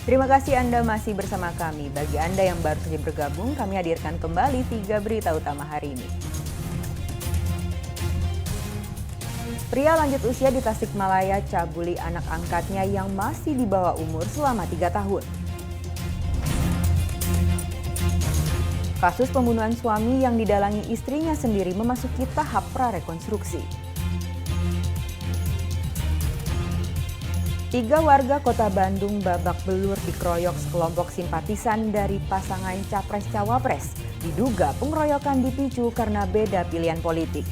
Terima kasih Anda masih bersama kami. Bagi Anda yang baru saja bergabung, kami hadirkan kembali 3 berita utama hari ini. Pria lanjut usia di Tasikmalaya cabuli anak angkatnya yang masih di bawah umur selama 3 tahun. Kasus pembunuhan suami yang didalangi istrinya sendiri memasuki tahap prarekonstruksi. 3 warga Kota Bandung babak belur dikeroyok sekelompok simpatisan dari pasangan Capres-Cawapres. Diduga pengeroyokan dipicu karena beda pilihan politik.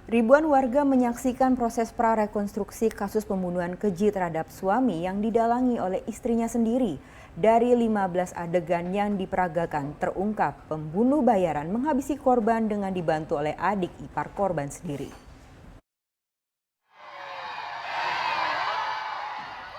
Ribuan warga menyaksikan proses prarekonstruksi kasus pembunuhan keji terhadap suami yang didalangi oleh istrinya sendiri. Dari 15 adegan yang diperagakan terungkap pembunuh bayaran menghabisi korban dengan dibantu oleh adik ipar korban sendiri.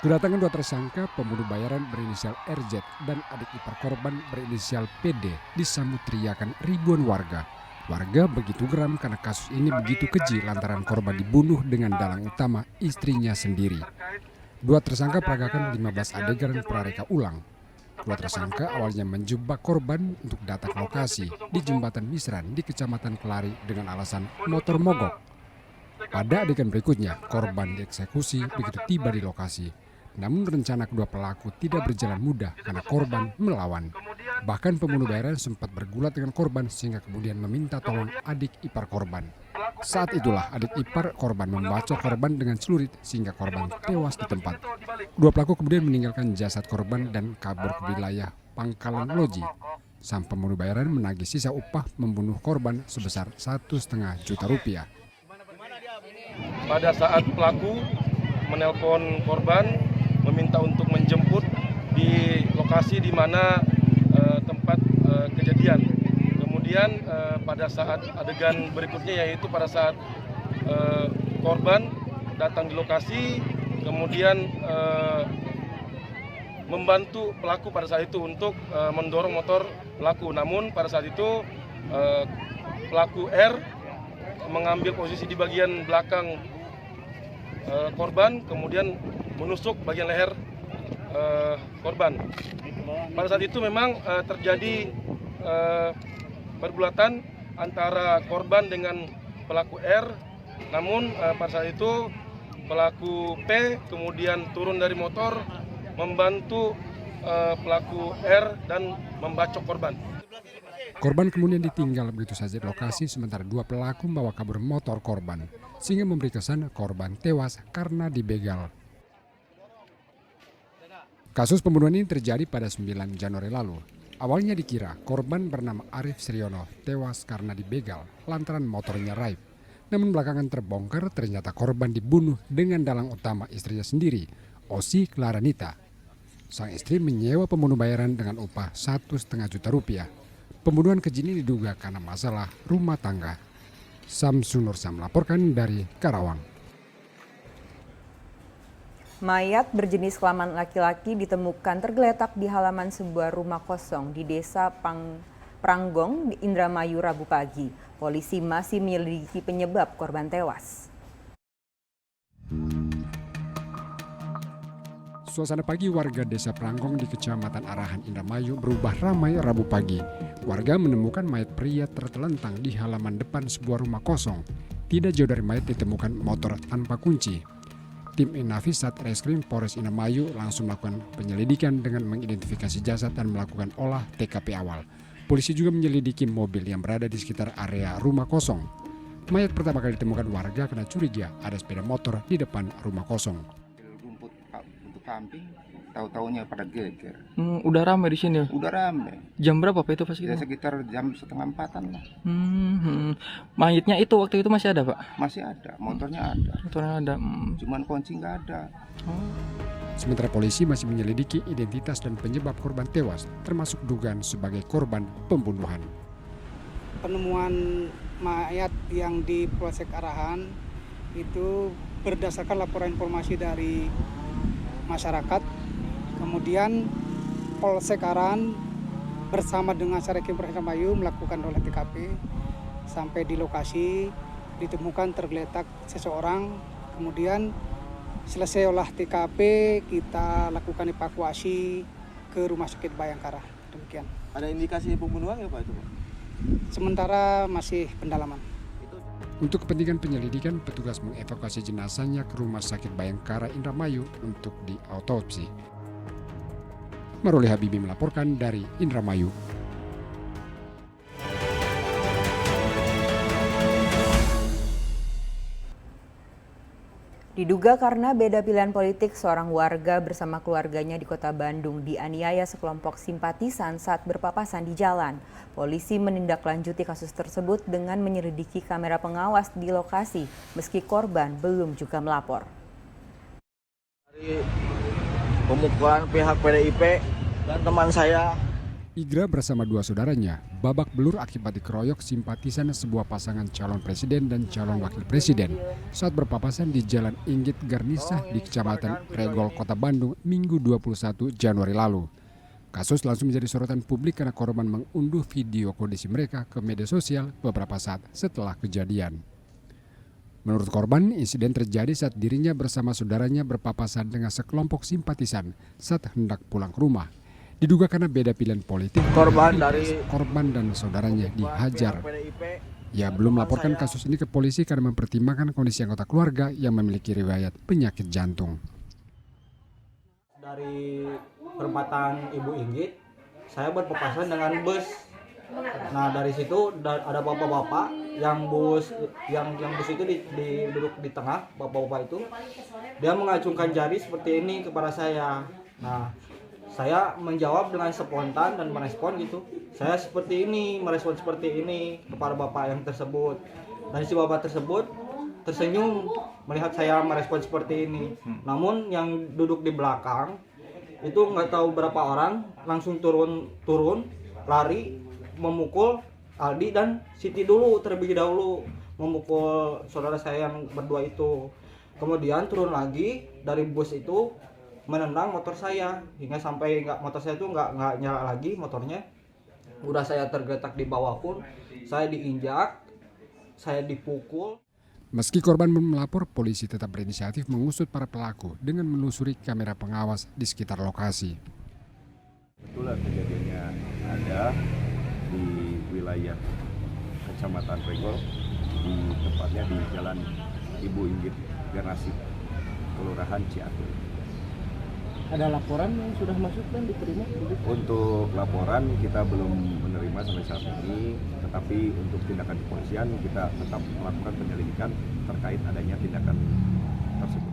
Kedatangan 2 tersangka pembunuh bayaran berinisial RZ dan adik ipar korban berinisial PD disambut teriakan ribuan warga. Warga begitu geram karena kasus ini begitu keji lantaran korban dibunuh dengan dalang utama istrinya sendiri. 2 tersangka peragakan 15 adegan prareka ulang. 2 tersangka awalnya menjebak korban untuk datang ke lokasi di Jembatan Misran di Kecamatan Kelari dengan alasan motor mogok. Pada adegan berikutnya, korban dieksekusi begitu tiba di lokasi. Namun rencana kedua pelaku tidak berjalan mudah karena korban melawan. Bahkan pembunuh bayaran sempat bergulat dengan korban sehingga kemudian meminta tolong adik ipar korban. Saat itulah adik ipar korban membacok korban dengan celurit sehingga korban tewas di tempat. 2 pelaku kemudian meninggalkan jasad korban dan kabur ke wilayah Pangkalan Loji. Sang pembunuh bayaran menagih sisa upah membunuh korban sebesar 1,5 juta rupiah. Pada saat pelaku menelpon korban meminta untuk menjemput di lokasi di mana tempat kejadian. Kemudian pada saat adegan berikutnya yaitu pada saat korban datang di lokasi, kemudian membantu pelaku pada saat itu untuk mendorong motor pelaku. Namun pada saat itu pelaku R mengambil posisi di bagian belakang korban, kemudian menusuk bagian leher korban. Pada saat itu memang terjadi pergulatan antara korban dengan pelaku R. Namun pada saat itu pelaku P kemudian turun dari motor membantu pelaku R dan membacok korban. Korban kemudian ditinggal begitu saja di lokasi sementara 2 pelaku membawa kabur motor korban sehingga memberi kesan korban tewas karena dibegal. Kasus pembunuhan ini terjadi pada 9 Januari lalu. Awalnya dikira korban bernama Arif Sriono tewas karena dibegal lantaran motornya raib. Namun belakangan terbongkar ternyata korban dibunuh dengan dalang utama istrinya sendiri, Osi Klaranita. Sang istri menyewa pembunuh bayaran dengan upah 1,5 juta rupiah. Pembunuhan keji ini diduga karena masalah rumah tangga. Samsun Nursam melaporkan dari Karawang. Mayat berjenis kelamin laki-laki ditemukan tergeletak di halaman sebuah rumah kosong di Desa Pranggong, Indramayu, Rabu pagi. Polisi masih menyelidiki penyebab korban tewas. Suasana pagi warga Desa Pranggong di Kecamatan Arahan, Indramayu berubah ramai Rabu pagi. Warga menemukan mayat pria tertelentang di halaman depan sebuah rumah kosong. Tidak jauh dari mayat ditemukan motor tanpa kunci. Tim Inafis Satreskrim Polres Indramayu langsung melakukan penyelidikan dengan mengidentifikasi jasad dan melakukan olah TKP awal. Polisi juga menyelidiki mobil yang berada di sekitar area rumah kosong. Mayat pertama kali ditemukan warga karena curiga ada sepeda motor di depan rumah kosong. Rumput untuk camping, tahu-taunya pada geger. Udah ramai di sini. Udah ramai. Jam berapa Pak itu pas Ya, gitu? sekitar jam 3:30 lah. Mayitnya itu waktu itu masih ada Pak? Masih ada, motornya ada. Motornya ada. Cuman kunci nggak ada. Sementara polisi masih menyelidiki identitas dan penyebab korban tewas, termasuk dugaan sebagai korban pembunuhan. Penemuan mayat yang di Polsek Arahan itu berdasarkan laporan informasi dari masyarakat. Kemudian Polsek Arahan bersama dengan Satreskrim Polres Indramayu melakukan olah TKP Sampai di lokasi ditemukan tergeletak seseorang, kemudian selesai olah TKP kita lakukan evakuasi ke Rumah Sakit Bayangkara. Demikian. Ada indikasi pembunuhan ya Pak itu Pak? Sementara masih pendalaman. Untuk kepentingan penyelidikan, petugas mengevakuasi jenazahnya ke Rumah Sakit Bayangkara Indramayu untuk diautopsi. Maruli Habibi melaporkan dari Indramayu. Diduga karena beda pilihan politik, seorang warga bersama keluarganya di Kota Bandung dianiaya sekelompok simpatisan saat berpapasan di jalan. Polisi menindaklanjuti kasus tersebut dengan menyelidiki kamera pengawas di lokasi, meski korban belum juga melapor. Dari pemukulan pihak PDIP dan teman saya. Igra bersama dua saudaranya babak belur akibat dikeroyok simpatisan sebuah pasangan calon presiden dan calon wakil presiden saat berpapasan di Jalan Inggit Garnisah di Kecamatan Regol, Kota Bandung, Minggu 21 Januari lalu. Kasus langsung menjadi sorotan publik karena korban mengunduh video kondisi mereka ke media sosial beberapa saat setelah kejadian. Menurut korban, insiden terjadi saat dirinya bersama saudaranya berpapasan dengan sekelompok simpatisan saat hendak pulang ke rumah. Diduga karena beda pilihan politik, korban dan saudaranya dihajar. Ia belum melaporkan kasus ini ke polisi karena mempertimbangkan kondisi anggota keluarga yang memiliki riwayat penyakit jantung. Dari perempatan Ibu Inggit, saya berpapasan dengan bus. Nah dari situ ada bapak-bapak yang bus itu duduk di tengah, bapak-bapak itu dia mengacungkan jari seperti ini kepada saya. Nah saya menjawab dengan spontan dan merespon gitu. Saya merespon seperti ini kepada bapak yang tersebut. Dan si bapak tersebut tersenyum melihat saya merespon seperti ini. Namun yang duduk di belakang itu nggak tahu berapa orang langsung turun lari memukul Aldi dan Siti terlebih dahulu memukul saudara saya yang berdua itu. Kemudian turun lagi dari bus itu menendang motor saya hingga sampai motor saya itu nggak nyala lagi motornya. Udah saya tergeletak di bawah pun saya diinjak, saya dipukul. Meski korban belum melapor, polisi tetap berinisiatif mengusut para pelaku dengan menelusuri kamera pengawas di sekitar lokasi. Betul kejadiannya ada di wilayah Kecamatan Regol, tepatnya di Jalan Ibu Inggit Garnisah, Kelurahan Ciatur. Ada laporan yang sudah masuk dan diterima? Untuk laporan kita belum menerima sampai saat ini, tetapi untuk tindakan kepolisian kita tetap melakukan penyelidikan terkait adanya tindakan tersebut.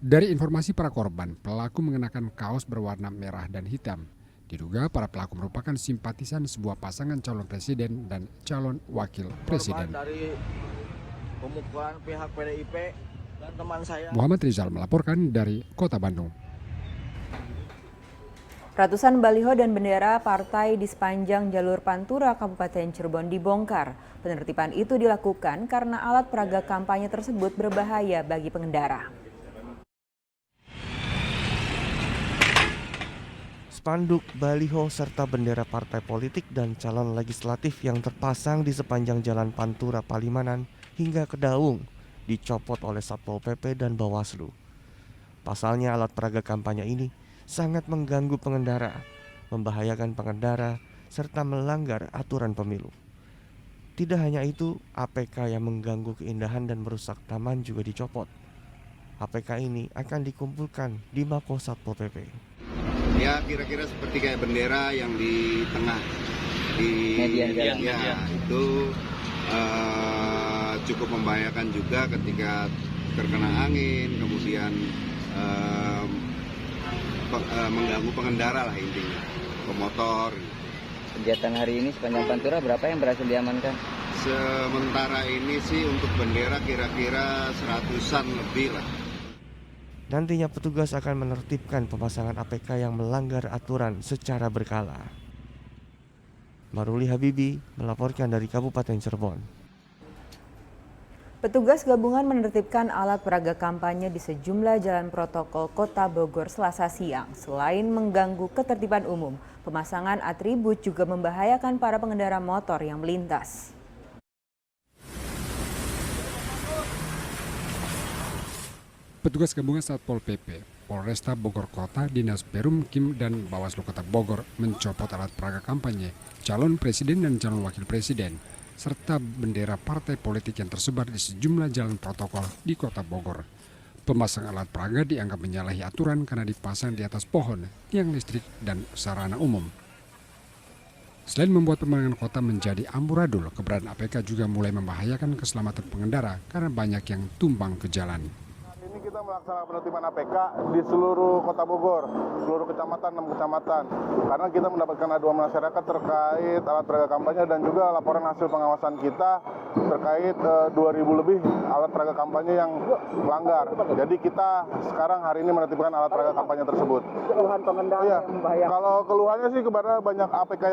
Dari informasi para korban, pelaku mengenakan kaos berwarna merah dan hitam. Diduga para pelaku merupakan simpatisan sebuah pasangan calon presiden dan calon wakil presiden. Dari pemukulan pihak PDIP dan teman saya. Muhammad Rizal melaporkan dari Kota Bandung. Ratusan baliho dan bendera partai di sepanjang jalur Pantura Kabupaten Cirebon dibongkar. Penertiban itu dilakukan karena alat peraga kampanye tersebut berbahaya bagi pengendara. Spanduk, baliho, serta bendera partai politik dan calon legislatif yang terpasang di sepanjang jalan Pantura Palimanan hingga ke Daung dicopot oleh Satpol PP dan Bawaslu. Pasalnya alat peraga kampanye ini sangat mengganggu pengendara, membahayakan pengendara, serta melanggar aturan pemilu. Tidak hanya itu, APK yang mengganggu keindahan dan merusak taman juga dicopot. APK ini akan dikumpulkan di Mako Satpol PP. Ya kira-kira seperti kayak bendera yang di tengah di media. Itu cukup membahayakan juga ketika terkena angin, kemudian mengganggu pengendara lah intinya, pemotor. Kegiatan hari ini sepanjang Pantura berapa yang berhasil diamankan? Sementara ini sih untuk bendera kira-kira 100-an lebih lah. Nantinya petugas akan menertibkan pemasangan APK yang melanggar aturan secara berkala. Maruli Habibi melaporkan dari Kabupaten Cirebon. Petugas gabungan menertibkan alat peraga kampanye di sejumlah jalan protokol Kota Bogor Selasa siang. Selain mengganggu ketertiban umum, pemasangan atribut juga membahayakan para pengendara motor yang melintas. Petugas gabungan Satpol PP, Polresta Bogor Kota, Dinas Perumkim, dan Bawaslu Kota Bogor mencopot alat peraga kampanye, calon presiden dan calon wakil presiden, serta bendera partai politik yang tersebar di sejumlah jalan protokol di Kota Bogor. Pemasang alat peraga dianggap menyalahi aturan karena dipasang di atas pohon, tiang listrik, dan sarana umum. Selain membuat pemandangan kota menjadi amburadul, keberadaan APK juga mulai membahayakan keselamatan pengendara karena banyak yang tumbang ke jalan. Ini kita melaksanakan penertiban APK di seluruh Kota Bogor, seluruh kecamatan, 6 kecamatan. Karena kita mendapatkan aduan masyarakat terkait alat peraga kampanye dan juga laporan hasil pengawasan kita terkait 2.000 lebih alat peraga kampanye yang melanggar. Jadi kita sekarang hari ini menertibkan alat peraga kampanye tersebut. Keluhan pengendara yang membahayakan. Kalau keluhannya sih kepada banyak APK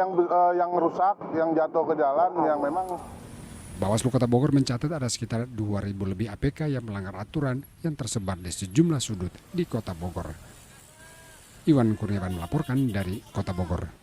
yang rusak, yang jatuh ke jalan, yang memang. Bawaslu Kota Bogor mencatat ada sekitar 2.000 lebih APK yang melanggar aturan yang tersebar di sejumlah sudut di Kota Bogor. Iwan Kurniawan melaporkan dari Kota Bogor.